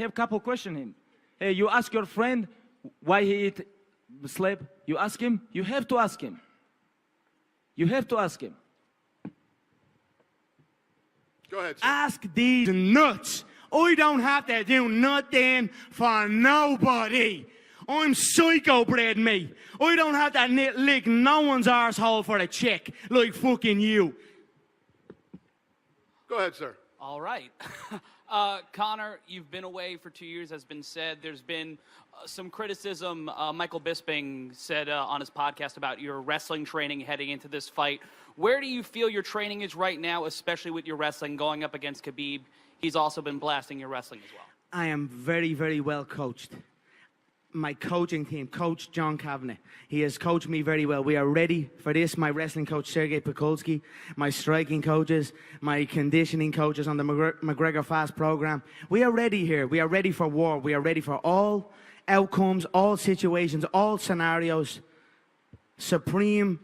have a couple questions him. Hey, you ask your friend why he eat slab. You ask him. You have to ask him. You have to ask him. Go ahead, sir. Ask these nuts. I don't have to do nothing for nobody. I'm psycho bred, mate. I don't have to lick no one's arsehole for a check like fucking you. Go ahead, sir. All right. Conor, you've been away for 2 years, has been said. There's been some criticism. Michael Bisping said on his podcast about your wrestling training heading into this fight. Where do you feel your training is right now, especially with your wrestling going up against Khabib? He's also been blasting your wrestling as well. I am very, very well coached. My coaching team, Coach John Kavanagh, he has coached me very well. We are ready for this. My wrestling coach, Sergey Pekulski, my striking coaches, my conditioning coaches on the McGregor Fast program. We are ready here. We are ready for war. We are ready for all outcomes, all situations, all scenarios. Supreme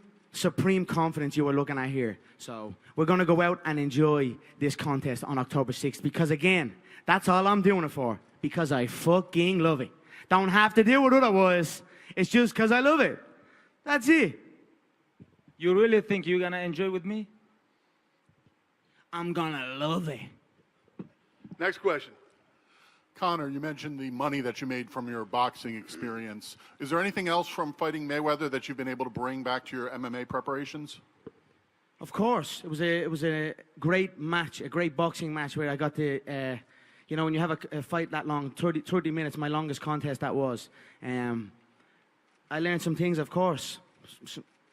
confidence you are looking at here. So we're going to go out and enjoy this contest on October 6th because, again, that's all I'm doing it for, because I fucking love it. Don't have to do it otherwise. It's just because I love it. That's it. You really think you're going to enjoy with me? I'm going to love it. Next question. Conor, you mentioned the money that you made from your boxing experience. Is there anything else from fighting Mayweather that you've been able to bring back to your MMA preparations? Of course. It was a great match, a great boxing match where I got to... you know, when you have a fight that long, 30 minutes, my longest contest that was, I learned some things, of course.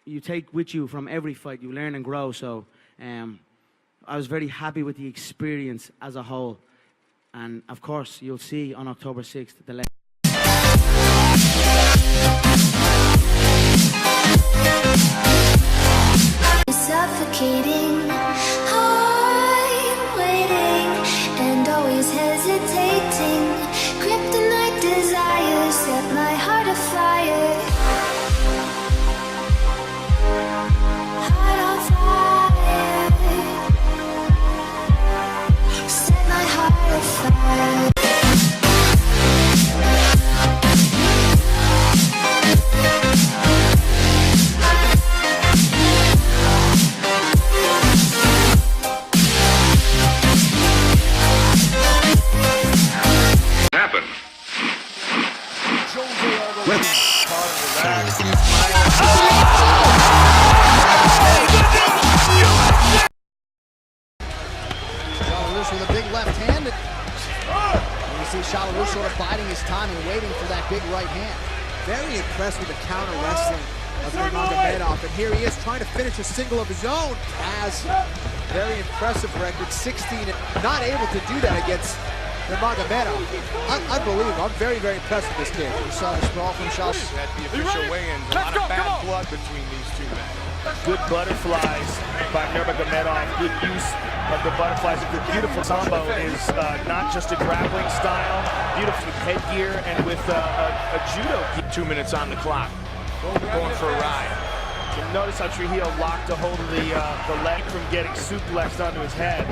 You take with you from every fight, you learn and grow. So I was very happy with the experience as a whole. And, of course, you'll see on October 6th, the suffocating, I'm waiting and always hesitating. Kryptonite desires set my heart afire. Heart on fire. Set my heart afire. With a big left hand. And you see Shalaru sort of biding his time and waiting for that big right hand. Very impressed with the counter wrestling of Nurmagomedov. And here he is trying to finish a single of his own. Has very impressive record, 16, and not able to do that against Nurmagomedov. Unbelievable. I'm very, very impressed with this kid. We saw the sprawl from Shalaru. At the official weigh-ins, a lot of bad blood between these two men. Good butterflies by Nurmagomedov. Good use of the butterflies. The beautiful sambo is not just a grappling style, beautiful with headgear and with a judo. 2 minutes on the clock. Going for a ride. You notice how Trujillo locked a hold of the leg from getting suplexed onto his head.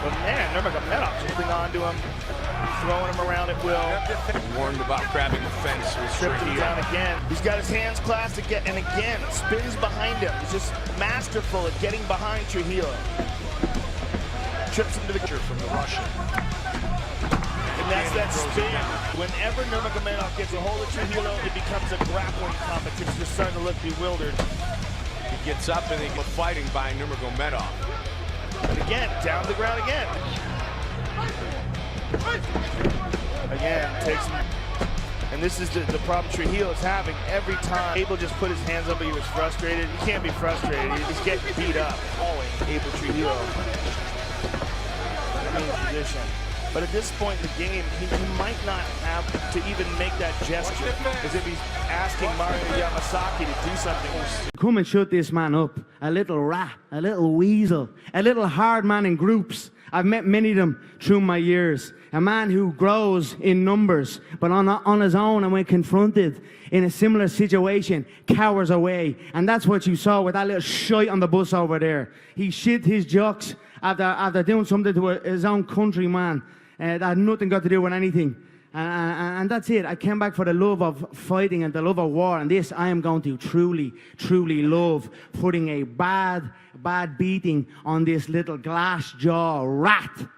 But man, Nurmagomedov just holding on to him, throwing him around at will. Warned about grabbing the fence with Tripped him down again. He's got his hands clasped again, and again, spins behind him. He's just masterful at getting behind Trujillo. Trips him to the picture from the Russian. And that's that spin. Whenever Nurmagomedov gets a hold of Trujillo, it becomes a grappling competition. They're starting to look bewildered. He gets up and they go fighting by Nurmagomedov. And again, down to the ground again. Again, takes him. And this is the problem Trujillo is having every time. Abel just put his hands up, but he was frustrated. He can't be frustrated. He's getting beat up. Always Abel Trujillo. Position. But at this point in the game, he might not have to even make that gesture, as if he's asking Mario Yamasaki to do something. Come and shut this man up. A little rat, a little weasel, a little hard man in groups. I've met many of them through my years. A man who grows in numbers, but on his own, and when confronted in a similar situation, cowers away. And that's what you saw with that little shite on the bus over there. He shit his jocks after doing something to his own countryman that had nothing got to do with anything. And that's it. I came back for the love of fighting and the love of war. And this, I am going to truly, truly love putting a bad beating on this little glass jaw rat.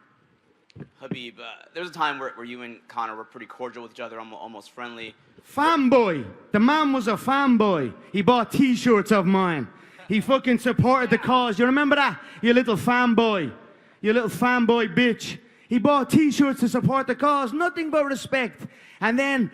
Khabib, there was a time where you and Conor were pretty cordial with each other, almost friendly. Fanboy. The man was a fanboy. He bought T-shirts of mine. He fucking supported the cause. You remember that? You little fanboy. You little fanboy bitch. He bought T-shirts to support the cause. Nothing but respect. And then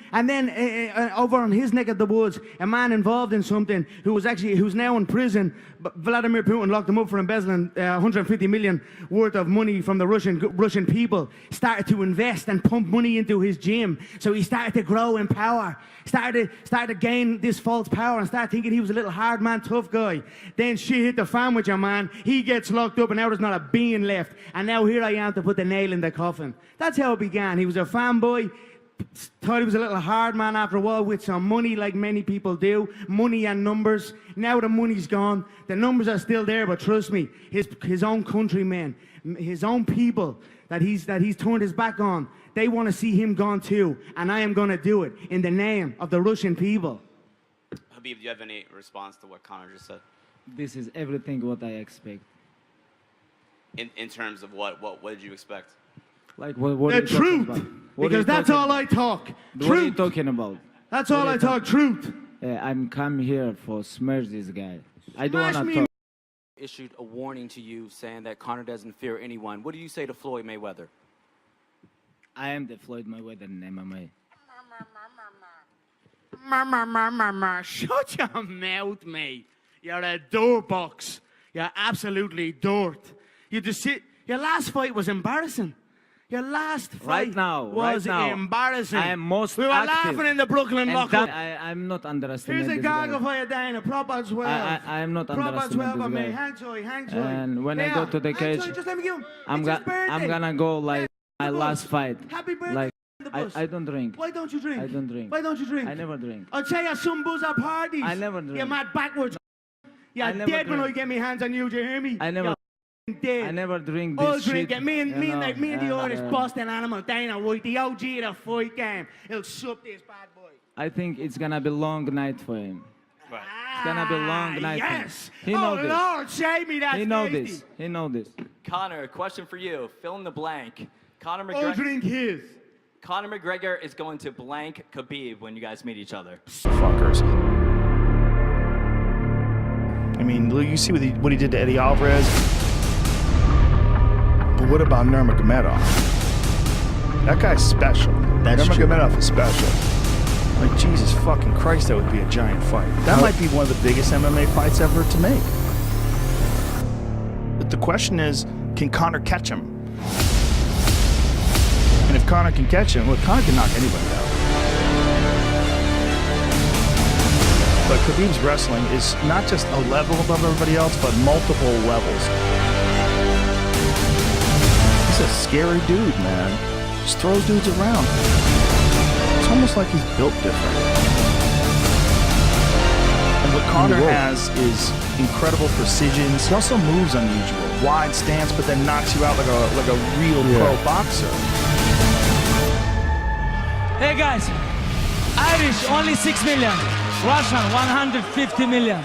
over on his neck of the woods, a man involved in something who's now in prison. But Vladimir Putin locked him up for embezzling 150 million worth of money from the Russian people. Started to invest and pump money into his gym. So he started to grow in power. Started to gain this false power and started thinking he was a little hard man, tough guy. Then shit hit the fan with your man. He gets locked up and now there's not a bean left. And now here I am to put the nail in the coffin. That's how it began. He was a fanboy. Thought he was a little hard man after a while with some money, like many people do. Money and numbers. Now the money's gone. The numbers are still there, but trust me, his own countrymen, his own people that he's turned his back on, they want to see him gone too. And I am going to do it in the name of the Russian people. Khabib, do you have any response to what Conor just said? This is everything what I expect. In terms of what did you expect? Like what The truth. Because that's all I talk. What are you talking about? That's all I talk. Truth. I'm come here for smash this guy. I don't want to talk. Issued a warning to you saying that Conor doesn't fear anyone. What do you say to Floyd Mayweather? I am the Floyd Mayweather in MMA. Shut your mouth, mate. You're a dirt box. You're absolutely dirt. You just sit. Your last fight was embarrassing. Your last fight was embarrassing. I am most We were active. laughing in the Brooklyn lockup. I'm not underestimating Here's a this goggle guy. for you, Dana. Proper 12. I am not Proper underestimating 12 on me. this guy. Hang tight. And when I go to the cage, just let me go. I'm gonna go like my last fight. Happy birthday. Like the bus. I don't drink. Why don't you drink? I don't drink. Why don't you drink? I never drink. I'll tell you some buzz at parties. I never drink. You're mad backwards. You're I never dead when I drink. get my hands on you. Do you hear me? I never. You're dead. I never drink this I'll shit. drink it. Me and the Irish and, Boston animal, Dana White, the OG of the fight game. He'll sup this bad boy. I think it's gonna be long night for him. Right. It's gonna be long night. Yes. For him. He knows this. Lord, save me. That's He knows tasty. this. He knows this. Conor, a question for you. Fill in the blank. Conor I'll McGregor. drink his. Conor McGregor is going to blank Khabib when you guys meet each other. Fuckers. I mean, look, you see what he did to Eddie Alvarez. But what about Nurmagomedov? That guy's special. Nurmagomedov is special. Like, Jesus fucking Christ, that would be a giant fight. That might be one of the biggest MMA fights ever to make. But the question is, can Conor catch him? And if Conor can catch him, look, Conor can knock anybody out. But Khabib's wrestling is not just a level above everybody else, but multiple levels. He's a scary dude, man. Just throws dudes around. It's almost like he's built different. And what Conor has is incredible precision. He also moves unusual. Wide stance, but then knocks you out like a real pro boxer. Hey guys, Irish only 6 million, Russian 150 million.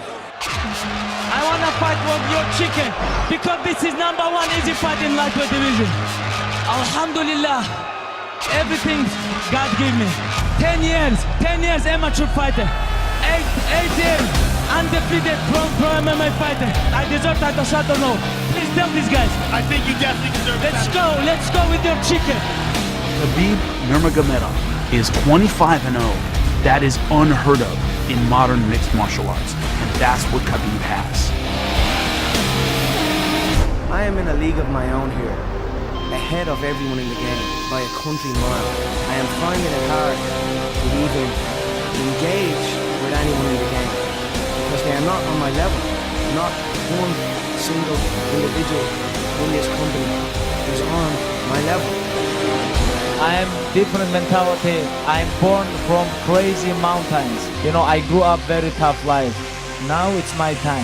I wanna fight with your chicken because this is #1 easy fight in lightweight division. Alhamdulillah, everything God gave me. 10 years amateur fighter, 8 years undefeated pro MMA fighter. I deserve title shot or no? Please tell these guys. I think you definitely deserve it. Let's go with your chicken. Khabib Nurmagomedov is 25-0. That is unheard of in modern mixed martial arts, and that's what Khabib has. I am in a league of my own here, ahead of everyone in the game by a country mile. I am finding it hard to even engage with anyone in the game because they are not on my level. Not one single individual in this company is on my level. I am different mentality. I'm born from crazy mountains. You know, I grew up very tough life. Now it's my time.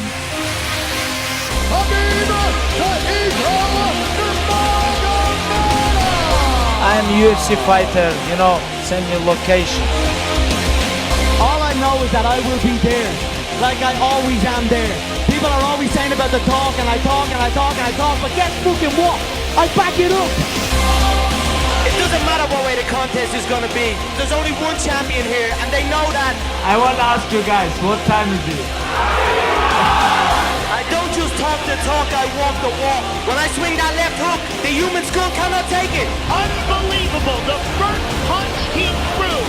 I'm UFC fighter, you know, send me a location. All I know is that I will be there, like I always am there. People are always saying about the talk, and I talk, and I talk, and I talk, but guess fucking what? I back it up. It doesn't matter what way the contest is going to be. There's only one champion here, and they know that. I want to ask you guys, what time is it? I don't just talk the talk, I walk the walk. When I swing that left hook, the human skull cannot take it. Unbelievable, the first punch he threw.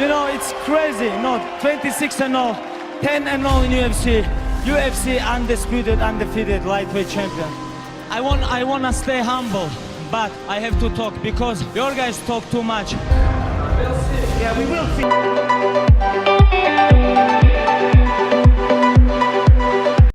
You know, it's crazy. No, 26-0, 10-0 in UFC. UFC undisputed, undefeated lightweight champion. I want to stay humble, but I have to talk because your guys talk too much. Yeah, we will see.